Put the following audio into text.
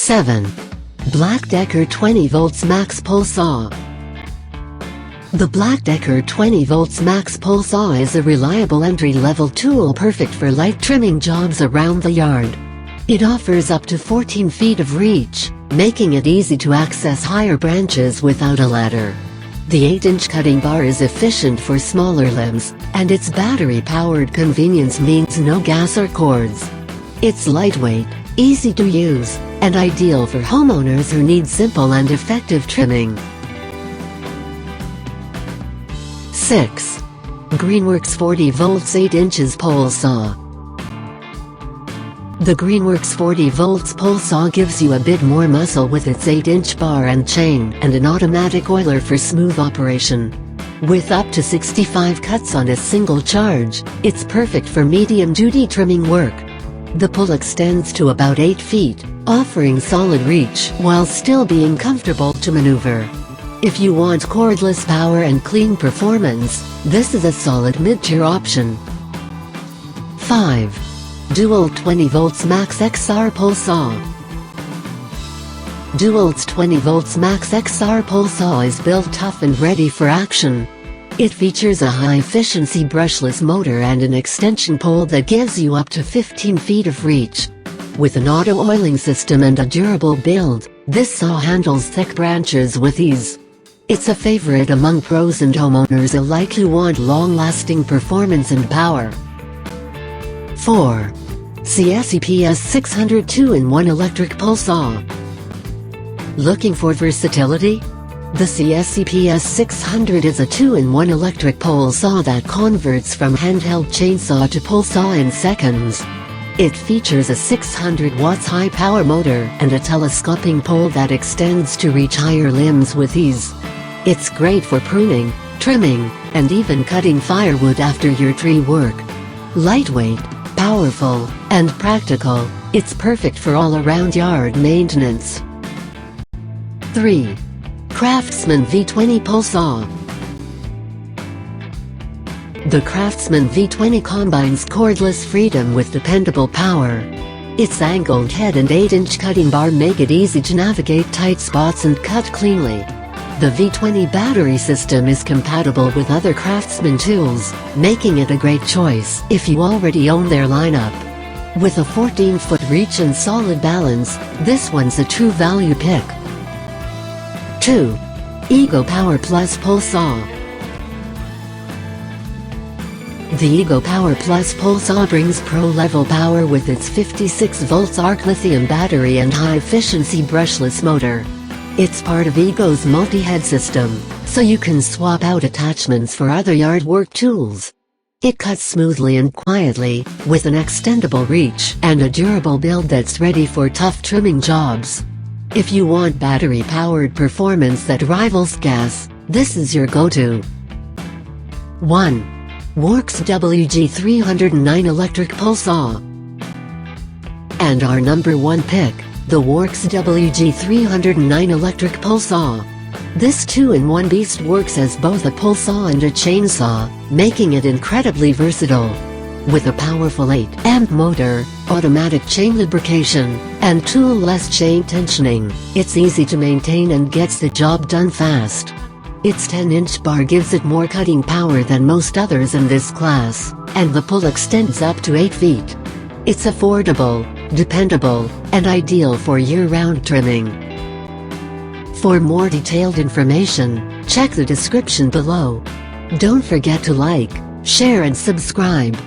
7. BLACK+DECKER 20 volts Max Pole Saw. The BLACK+DECKER 20 volts Max Pole Saw is a reliable entry-level tool perfect for light trimming jobs around the yard. It offers up to 14 feet of reach, making it easy to access higher branches without a ladder. The 8-inch cutting bar is efficient for smaller limbs, and its battery-powered convenience means no gas or cords. It's lightweight, easy to use, and ideal for homeowners who need simple and effective trimming. 6. Greenworks 40 volts 8 inches Pole Saw. The Greenworks 40 volts pole saw gives you a bit more muscle with its 8-inch bar and chain and an automatic oiler for smooth operation. With up to 65 cuts on a single charge, it's perfect for medium-duty trimming work. The pull extends to about 8 feet, offering solid reach while still being comfortable to maneuver. If you want cordless power and clean performance, this is a solid mid-tier option. 5. DEWALT 20 volts Max XR Pole Saw. DEWALT's 20 volts Max XR Pole Saw is built tough and ready for action. It features a high-efficiency brushless motor and an extension pole that gives you up to 15 feet of reach. With an auto-oiling system and a durable build, this saw handles thick branches with ease. It's a favorite among pros and homeowners alike who want long-lasting performance and power. 4. Seesii PS600 2-in-1 Electric Pole Saw. Looking for versatility? The Seesii PS600 is a 2-in-1 electric pole saw that converts from handheld chainsaw to pole saw in seconds. It features a 600 watts high-power motor and a telescoping pole that extends to reach higher limbs with ease. It's great for pruning, trimming, and even cutting firewood after your tree work. Lightweight, powerful, and practical, it's perfect for all-around yard maintenance. 3. CRAFTSMAN V20 Pole Saw. The CRAFTSMAN V20 combines cordless freedom with dependable power. Its angled head and 8-inch cutting bar make it easy to navigate tight spots and cut cleanly. The V20 battery system is compatible with other CRAFTSMAN tools, making it a great choice if you already own their lineup. With a 14-foot reach and solid balance, this one's a true value pick. 2. EGO Power Plus Pole Saw. The EGO Power Plus Pole Saw brings pro-level power with its 56 volts arc lithium battery and high-efficiency brushless motor. It's part of EGO's multi-head system, so you can swap out attachments for other yard work tools. It cuts smoothly and quietly, with an extendable reach and a durable build that's ready for tough trimming jobs. If you want battery-powered performance that rivals gas, this is your go-to. 1. Worx WG309 Electric Pole Saw. And our number 1 pick, the Worx WG309 Electric Pole Saw. This 2-in-1 beast works as both a pole saw and a chainsaw, making it incredibly versatile. With a powerful 8-amp motor, automatic chain lubrication, and tool-less chain tensioning, it's easy to maintain and gets the job done fast. Its 10-inch bar gives it more cutting power than most others in this class, and the pull extends up to 8 feet. It's affordable, dependable, and ideal for year-round trimming. For more detailed information, check the description below. Don't forget to like, share and subscribe.